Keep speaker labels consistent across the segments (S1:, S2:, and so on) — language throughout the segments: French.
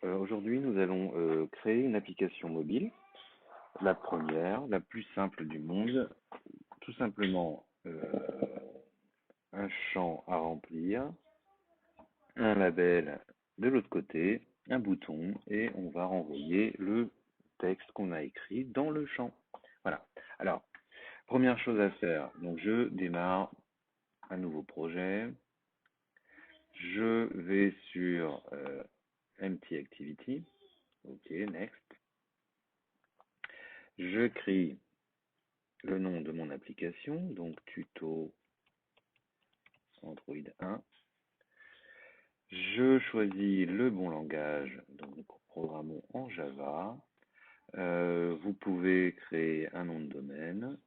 S1: Aujourd'hui, nous allons créer une application mobile, la première, la plus simple du monde. Tout simplement un champ à remplir, un label de l'autre côté, un bouton, et on va renvoyer le texte qu'on a écrit dans le champ. Voilà. Alors, première chose à faire, donc je démarre un nouveau projet. Je vais sur Empty Activity. OK, next. Je crée le nom de mon application, donc tuto Android 1. Je choisis le bon langage, donc programmons en Java. Vous pouvez créer un nom de domaine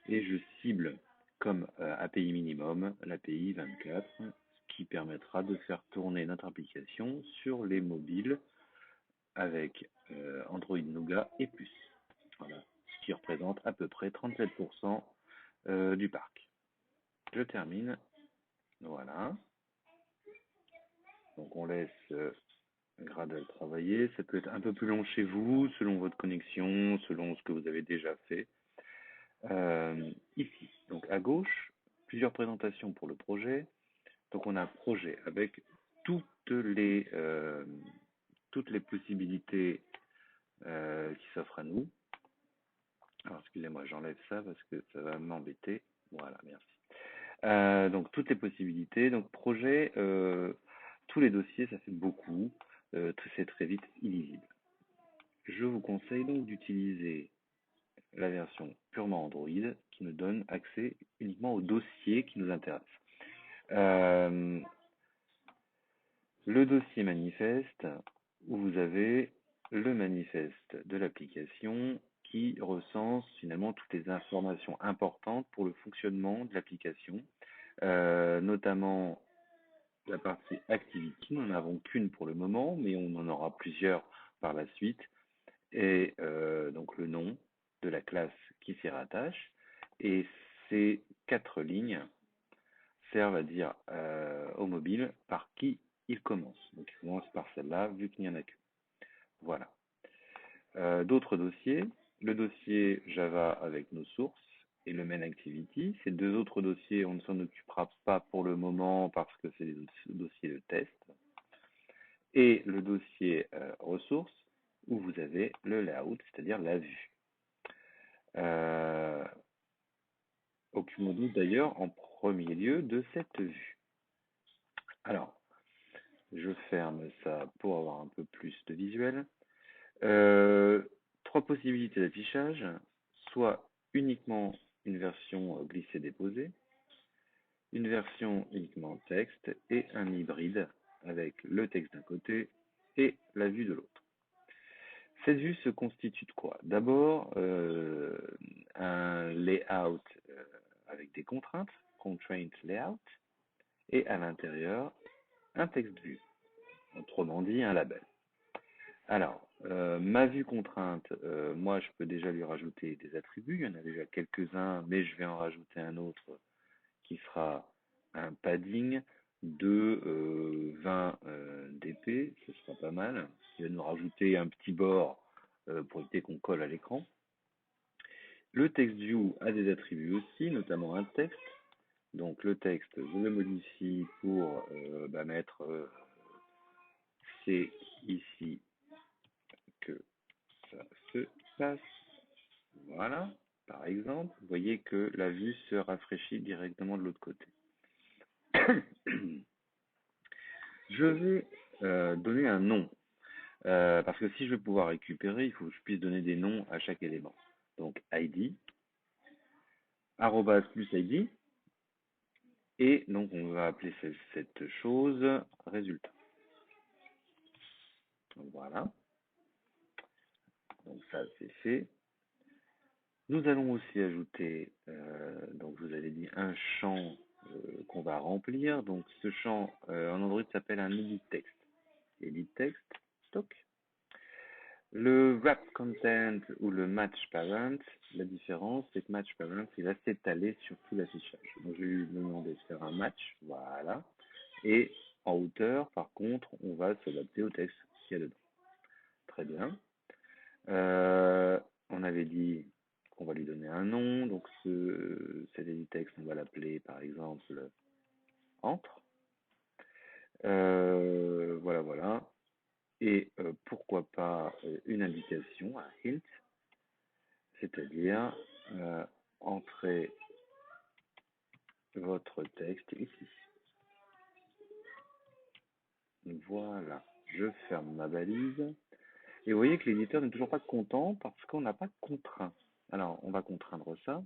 S1: et je cible comme API minimum l'API 24, ce qui permettra de faire tourner notre application sur les mobiles avec Android Nougat et plus. Voilà, ce qui représente à peu près 37% du parc. Je termine. Voilà. Donc on laisse Gradle travailler. Ça peut être un peu plus long chez vous, selon votre connexion, selon ce que vous avez déjà fait. Ici, donc à gauche, plusieurs présentations pour le projet. Donc on a un projet avec toutes les possibilités qui s'offrent à nous. Alors excusez-moi, j'enlève ça parce que ça va m'embêter. Voilà, merci. Donc toutes les possibilités. Donc projet, tous les dossiers, ça fait beaucoup. C'est très vite illisible. Je vous conseille donc d'utiliser la version purement Android qui nous donne accès uniquement aux dossiers qui nous intéressent. Le dossier manifeste, où vous avez le manifeste de l'application qui recense finalement toutes les informations importantes pour le fonctionnement de l'application, notamment la partie Activity. Nous n'en avons qu'une pour le moment, mais on en aura plusieurs par la suite. Et donc le nom de la classe qui s'y rattache. Et ces 4 lignes servent à dire au mobile par qui il commence. Donc il commence par celle-là, vu qu'il n'y en a qu'une. Voilà. D'autres dossiers. Le dossier Java avec nos sources et le main activity. Ces deux autres dossiers, on ne s'en occupera pas pour le moment parce que c'est des dossiers de test. Et le dossier ressources, où vous avez le layout, c'est-à-dire la vue. Occupons-nous d'ailleurs en premier lieu de cette vue. Alors, je ferme ça pour avoir un peu plus de visuel. 3 possibilités d'affichage, soit uniquement une version glissée-déposée, une version uniquement texte et un hybride avec le texte d'un côté et la vue de l'autre. Cette vue se constitue de quoi? D'abord, un layout avec des contraintes, constraint layout, et à l'intérieur, un texte vue, autrement dit un label. Alors, ma vue contrainte, moi je peux déjà lui rajouter des attributs, il y en a déjà quelques-uns, mais je vais en rajouter un autre qui sera un padding de 20 dp, ce sera pas mal, qui va nous rajouter un petit bord pour éviter qu'on colle à l'écran. Le text view a des attributs aussi, notamment un texte. Donc le texte, je le modifie pour mettre c'est ici que ça se passe. Voilà, par exemple, vous voyez que la vue se rafraîchit directement de l'autre côté. Je vais donner un nom, parce que si je veux pouvoir récupérer, il faut que je puisse donner des noms à chaque élément. Donc ID, arrobas plus ID, et donc on va appeler cette chose résultat. Donc voilà, donc ça c'est fait. Nous allons aussi ajouter, donc je vous avais dit, un champ qu'on va remplir. Donc ce champ en Android s'appelle un edit text. Edit text, stock. Le wrap content ou le match parent, la différence c'est que match parent il va s'étaler sur tout l'affichage. Donc je vais lui demander de faire un match, voilà. Et en hauteur, par contre, on va s'adapter au texte qu'il y a dedans. et pourquoi pas une indication, un hint, c'est-à-dire entrez votre texte ici. Voilà, je ferme ma balise. Et vous voyez que l'éditeur n'est toujours pas content parce qu'on n'a pas contraint. Alors, on va contraindre ça.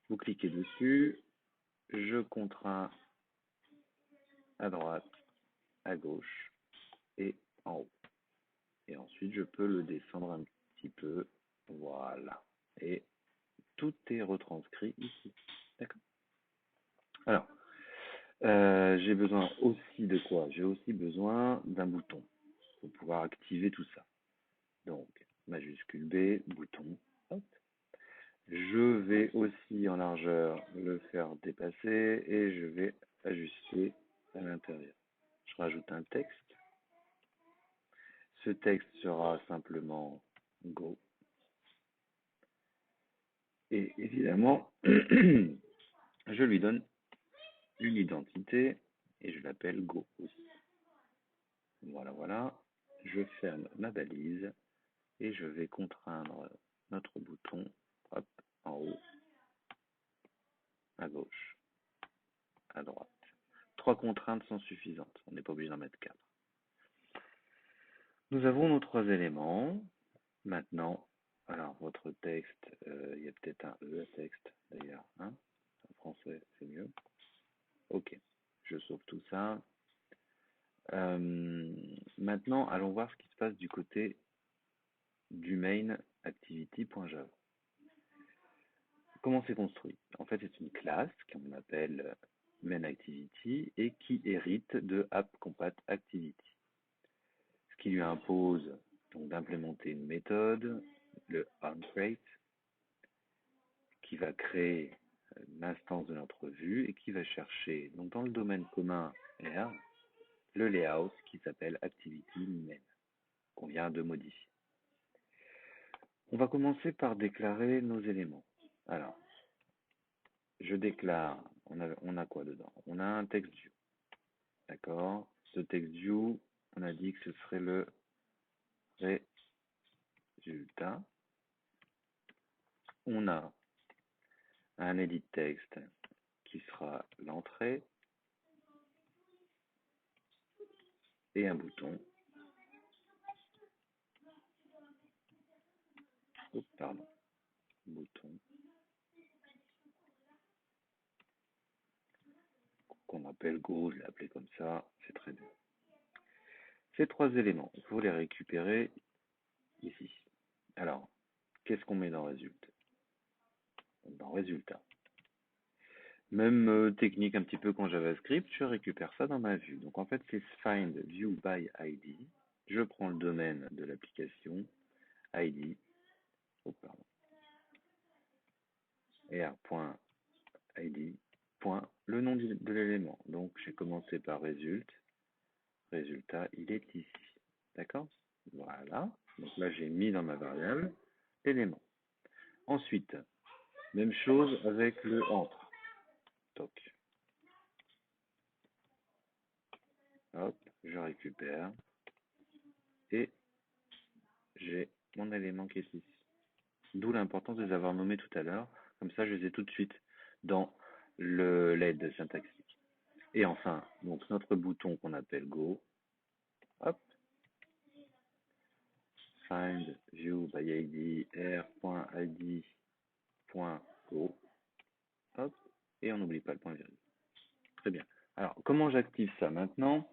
S1: Vous cliquez dessus. Je contrains à droite, à gauche et en haut. Et ensuite, je peux le descendre un petit peu. Voilà. Et tout est retranscrit ici. D'accord. Alors, j'ai besoin aussi de quoi? J'ai aussi besoin d'un bouton pour pouvoir activer tout ça. Donc, majuscule B, bouton. Hop. Je vais aussi en largeur le faire dépasser et je vais ajuster à l'intérieur. Je rajoute un texte. Ce texte sera simplement Go. Et évidemment, je lui donne une identité et je l'appelle Go aussi. Voilà, voilà. Je ferme ma balise et je vais contraindre notre bouton, hop, en haut, à gauche, à droite. 3 contraintes sont suffisantes. On n'est pas obligé d'en mettre 4. Nous avons nos 3 éléments. Maintenant, alors votre texte, il y a peut-être un E à texte d'ailleurs. Hein, en français, c'est mieux. Ok, je sauve tout ça. Maintenant, allons voir ce qui se passe du côté du main activity.java. Comment c'est construit? En fait, c'est une classe qu'on appelle main activity et qui hérite de app-compat-activity. Ce qui lui impose donc d'implémenter une méthode, le onCreate, qui va créer l'instance de notre vue et qui va chercher donc dans le domaine commun R le layout qui s'appelle ActivityMain qu'on vient de modifier. On va commencer par déclarer nos éléments. Alors, je déclare, on a quoi dedans? On a un text view. D'accord? Ce text view, on a dit que ce serait le résultat. On a un edit text qui sera l'entrée et un bouton. Oh, pardon. Bouton qu'on appelle Go, je l'ai appelé comme ça, c'est très bien. Ces 3 éléments, il faut les récupérer ici. Alors, qu'est-ce qu'on met dans résultat? Dans résultat. Même technique un petit peu qu'en JavaScript, je récupère ça dans ma vue. Donc en fait, c'est find view by ID. Je prends le domaine de l'application, ID, oh, pardon, r.id, le nom de l'élément. Donc j'ai commencé par résultat, il est ici. D'accord? Voilà. Donc là, j'ai mis dans ma variable l'élément. Ensuite, même chose avec le entre. Toc. Hop, je récupère. Et j'ai mon élément qui est ici. D'où l'importance de les avoir nommés tout à l'heure. Comme ça, je les ai tout de suite dans l'aide syntaxique. Et enfin, donc notre bouton qu'on appelle Go. Hop. Find view by ID r.id.go. Hop. Et on n'oublie pas le point virgule. Très bien. Alors, comment j'active ça maintenant?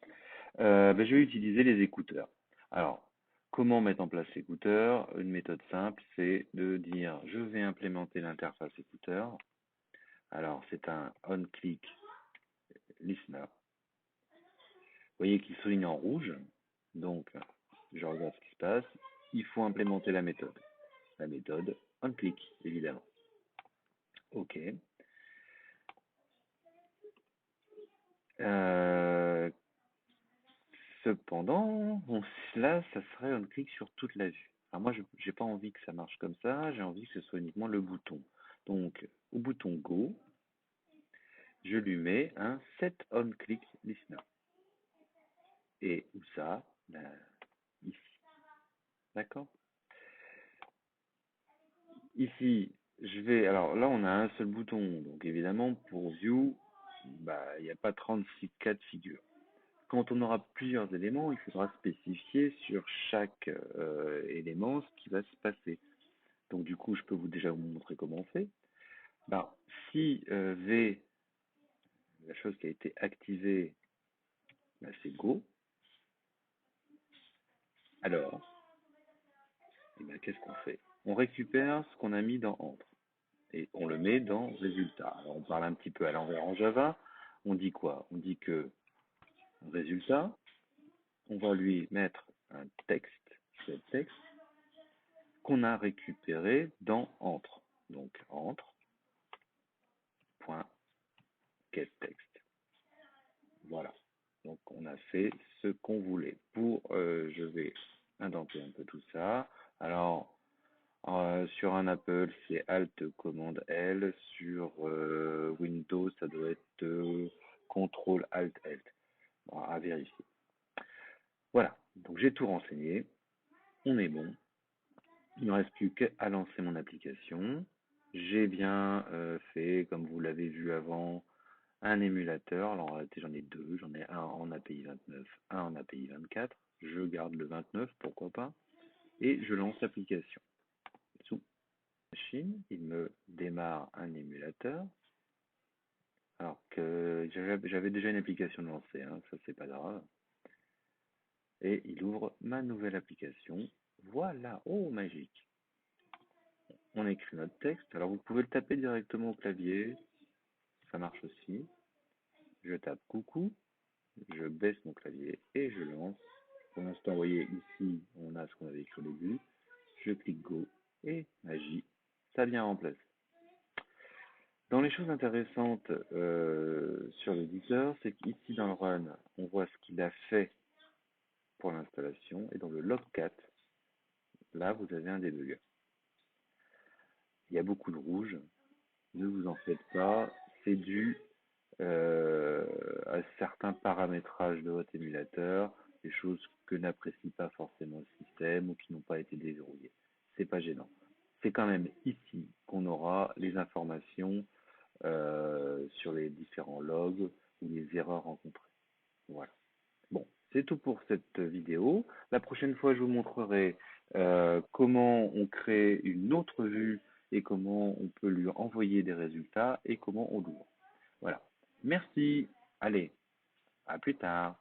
S1: Je vais utiliser les écouteurs. Alors, comment mettre en place l'écouteur? Une méthode simple, c'est de dire je vais implémenter l'interface écouteur. Alors, c'est un on-click listener. Vous voyez qu'il souligne en rouge. Donc, je regarde ce qui se passe. Il faut implémenter la méthode. La méthode on-click, évidemment. OK. Cependant, là, ça serait un clic sur toute la vue. Alors moi, je n'ai pas envie que ça marche comme ça, j'ai envie que ce soit uniquement le bouton. Donc, au bouton Go, je lui mets un Set On Click Listener. Et où ça, D'accord? Ici, alors là, on a un seul bouton. Donc évidemment, pour View, bah, il n'y a pas 36 cas de figure. Quand on aura plusieurs éléments, il faudra spécifier sur chaque élément ce qui va se passer. Donc du coup, je peux déjà vous montrer comment on fait. Ben, si V, la chose qui a été activée, ben, c'est Go, alors, eh ben, qu'est-ce qu'on fait? On récupère ce qu'on a mis dans Entre et on le met dans Résultat. Alors on parle un petit peu à l'envers en Java. On dit quoi? On dit que Résultat, on va lui mettre un texte, texte qu'on a récupéré dans Entre. Donc Entre, point, getText. Voilà. Donc on a fait ce qu'on voulait. Je vais indenter un peu tout ça. Alors, sur un Apple, c'est Alt Commande L. Sur Windows, ça doit être Contrôle Alt Alt. Bon, à vérifier. Voilà. Donc j'ai tout renseigné. On est bon. Il ne me reste plus qu'à lancer mon application. J'ai bien fait, comme vous l'avez vu avant, un émulateur. Alors en réalité, j'en ai deux. J'en ai un en API 29, un en API 24. Je garde le 29, pourquoi pas. Et je lance l'application. Sous machine, il me démarre un émulateur. Alors que j'avais déjà une application lancée, hein, ça c'est pas grave. Et il ouvre ma nouvelle application. Voilà, oh magique. On écrit notre texte. Alors vous pouvez le taper directement au clavier, ça marche aussi. Je tape coucou, je baisse mon clavier et je lance. Pour l'instant, vous voyez ici, on a ce qu'on avait écrit au début. Je clique Go et magie, ça vient remplacer. Dans les choses intéressantes sur l'éditeur, c'est qu'ici dans le Run, on voit ce qu'il a fait pour l'installation et dans le Logcat, là vous avez un débugger. Il y a beaucoup de rouge, ne vous en faites pas, c'est dû à certains paramétrages de votre émulateur, des choses que n'apprécie pas forcément le système ou qui n'ont pas été déverrouillées. C'est pas gênant. C'est quand même ici qu'on aura les informations sur les différents logs ou les erreurs rencontrées. Voilà. Bon, c'est tout pour cette vidéo. La prochaine fois, je vous montrerai comment on crée une autre vue et comment on peut lui envoyer des résultats et comment on l'ouvre. Voilà. Merci. Allez, à plus tard.